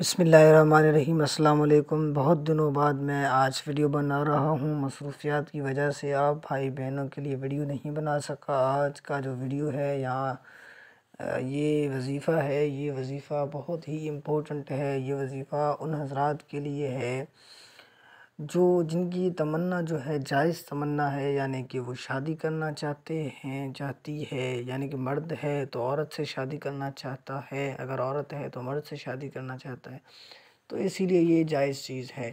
بسم اللہ الرحمن الرحیم۔ السلام علیکم۔ بہت دنوں بعد میں آج ویڈیو بنا رہا ہوں۔ مصروفیات کی وجہ سے آپ بھائی بہنوں کے لیے ویڈیو نہیں بنا سکا۔ آج کا جو ویڈیو ہے یہاں یہ وظیفہ ہے، یہ وظیفہ بہت ہی امپورٹنٹ ہے۔ یہ وظیفہ ان حضرات کے لیے ہے جن کی تمنا جو ہے جائز تمنا ہے، یعنی کہ وہ شادی کرنا چاہتی ہے، یعنی کہ مرد ہے تو عورت سے شادی کرنا چاہتا ہے، اگر عورت ہے تو مرد سے شادی کرنا چاہتا ہے، تو اسی لیے یہ جائز چیز ہے۔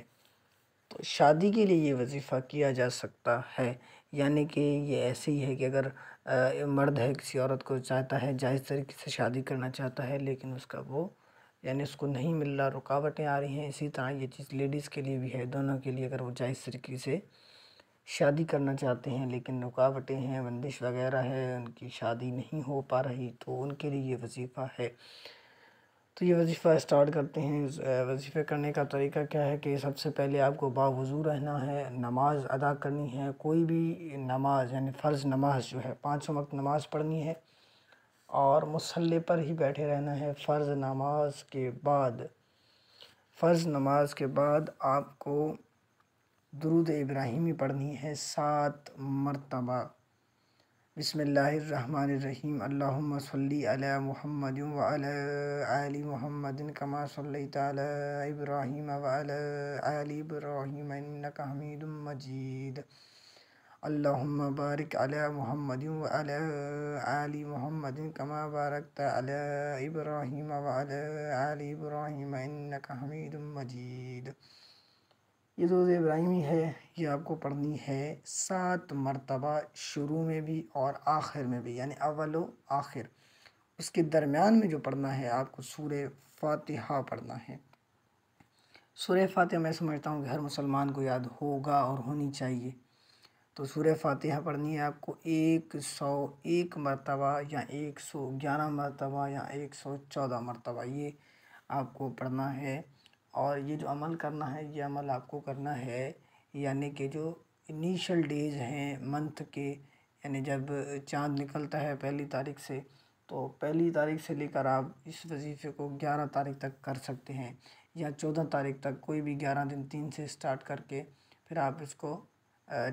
تو شادی کے لیے یہ وظیفہ کیا جا سکتا ہے، یعنی کہ یہ ایسے ہی ہے کہ اگر مرد ہے کسی عورت کو چاہتا ہے، جائز طریقے سے شادی کرنا چاہتا ہے، لیکن اس کو نہیں مل رہا، رکاوٹیں آ رہی ہیں، اسی طرح یہ چیز لیڈیز کے لیے بھی ہے، دونوں کے لیے۔ اگر وہ جائز طریقے سے شادی کرنا چاہتے ہیں لیکن رکاوٹیں ہیں، بندش وغیرہ ہے، ان کی شادی نہیں ہو پا رہی، تو ان کے لیے یہ وظیفہ ہے۔ تو یہ وظیفہ اسٹارٹ کرتے ہیں۔ وظیفے کرنے کا طریقہ کیا ہے کہ سب سے پہلے آپ کو باوضو رہنا ہے، نماز ادا کرنی ہے، کوئی بھی نماز یعنی فرض نماز جو ہے 5 وقت نماز پڑھنی ہے، اور مصلی پر ہی بیٹھے رہنا ہے۔ فرض نماز کے بعد آپ کو درود ابراہیمی پڑھنی ہے 7 مرتبہ۔ بسم اللہ الرحمن الرحیم۔ اللہم صلی علی محمد وعلی آل محمد کما صلیت علی ابراہیم وعلی آل ابراہیم انکا حمید مجید۔ اللہم بارک علی محمد وعلی آل محمد کما بارکت علی ابراہیم وعلی آل ابراہیم انکا حمید مجید۔ یہ درود ابراہیمی ہے، یہ آپ کو پڑھنی ہے 7 مرتبہ، شروع میں بھی اور آخر میں بھی، یعنی اول و آخر۔ اس کے درمیان میں جو پڑھنا ہے آپ کو سورہ فاتحہ پڑھنا ہے۔ سورہ فاتحہ میں سمجھتا ہوں کہ ہر مسلمان کو یاد ہوگا اور ہونی چاہیے۔ تو سورہ فاتحہ پڑھنی ہے آپ کو 101 مرتبہ یا 111 مرتبہ یا 114 مرتبہ، یہ آپ کو پڑھنا ہے۔ اور یہ جو عمل کرنا ہے، یہ عمل آپ کو کرنا ہے، یعنی کہ جو انیشل ڈیز ہیں منتھ کے، یعنی جب چاند نکلتا ہے 1 تاریخ سے، تو 1 تاریخ سے لے کر آپ اس وظیفے کو 11 تاریخ تک کر سکتے ہیں، یا 14 تاریخ تک، کوئی بھی 11 دن 3 سے سٹارٹ کر کے پھر آپ اس کو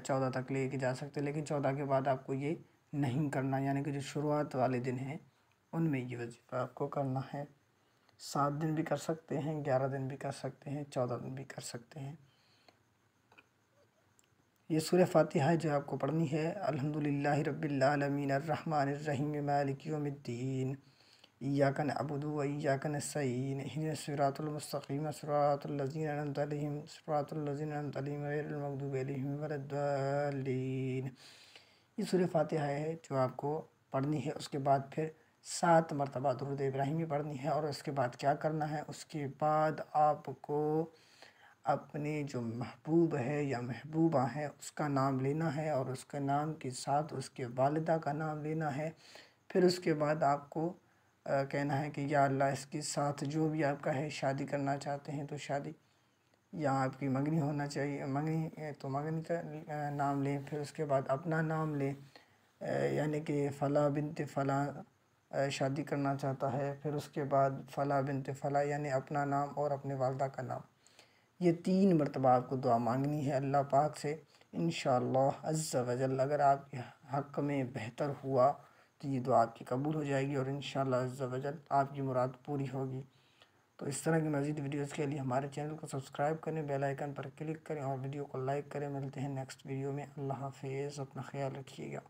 14 تک لے کے جا سکتے ہیں، لیکن 14 کے بعد آپ کو یہ نہیں کرنا، یعنی کہ جو شروعات والے دن ہیں ان میں یہ وظیفہ آپ کو کرنا ہے۔ 7 دن بھی کر سکتے ہیں، 11 دن بھی کر سکتے ہیں، 14 دن بھی کر سکتے ہیں۔ یہ سورہ فاتحہ ہے جو آپ کو پڑھنی ہے۔ الحمدللہ رب العالمین الرحمن الرحیم مالک یوم الدین ایاک نعبد و ایاک نستعین اہدنا الصراط المستقیم صراط الذین انعمت علیہم غیر المغضوب علیہم ولا الضالین۔ یہ سورہ فاتحہ ہے جو آپ کو پڑھنی ہے۔ اس کے بعد پھر 7 مرتبہ درود ابراہیمی پڑھنی ہے، اور اس کے بعد کیا کرنا ہے، اس کے بعد آپ کو اپنے جو محبوب ہے یا محبوبہ ہیں اس کا نام لینا ہے، اور اس کے نام کے ساتھ اس کے والدہ کا نام لینا ہے۔ پھر اس کے بعد آپ کو کہنا ہے کہ یا اللہ اس کے ساتھ جو بھی آپ کا ہے، شادی کرنا چاہتے ہیں تو شادی، یا آپ کی منگنی ہونا چاہیے، منگنی تو منگنی کا نام لیں۔ پھر اس کے بعد اپنا نام لیں، یعنی کہ فلاں بنت فلاں شادی کرنا چاہتا ہے، پھر اس کے بعد فلاں بنت فلاں، یعنی اپنا نام اور اپنے والدہ کا نام۔ یہ 3 مرتبہ آپ کو دعا مانگنی ہے اللہ پاک سے۔ انشاءاللہ عز و جل اگر آپ کے حق میں بہتر ہوا تو یہ دعا آپ کی قبول ہو جائے گی، اور انشاءاللہ عز و جل آپ کی مراد پوری ہوگی۔ تو اس طرح کی مزید ویڈیوز کے لیے ہمارے چینل کو سبسکرائب کریں، بیل آئیکن پر کلک کریں، اور ویڈیو کو لائک کریں۔ ملتے ہیں نیکسٹ ویڈیو میں۔ اللہ حافظ، اپنا خیال رکھیے گا۔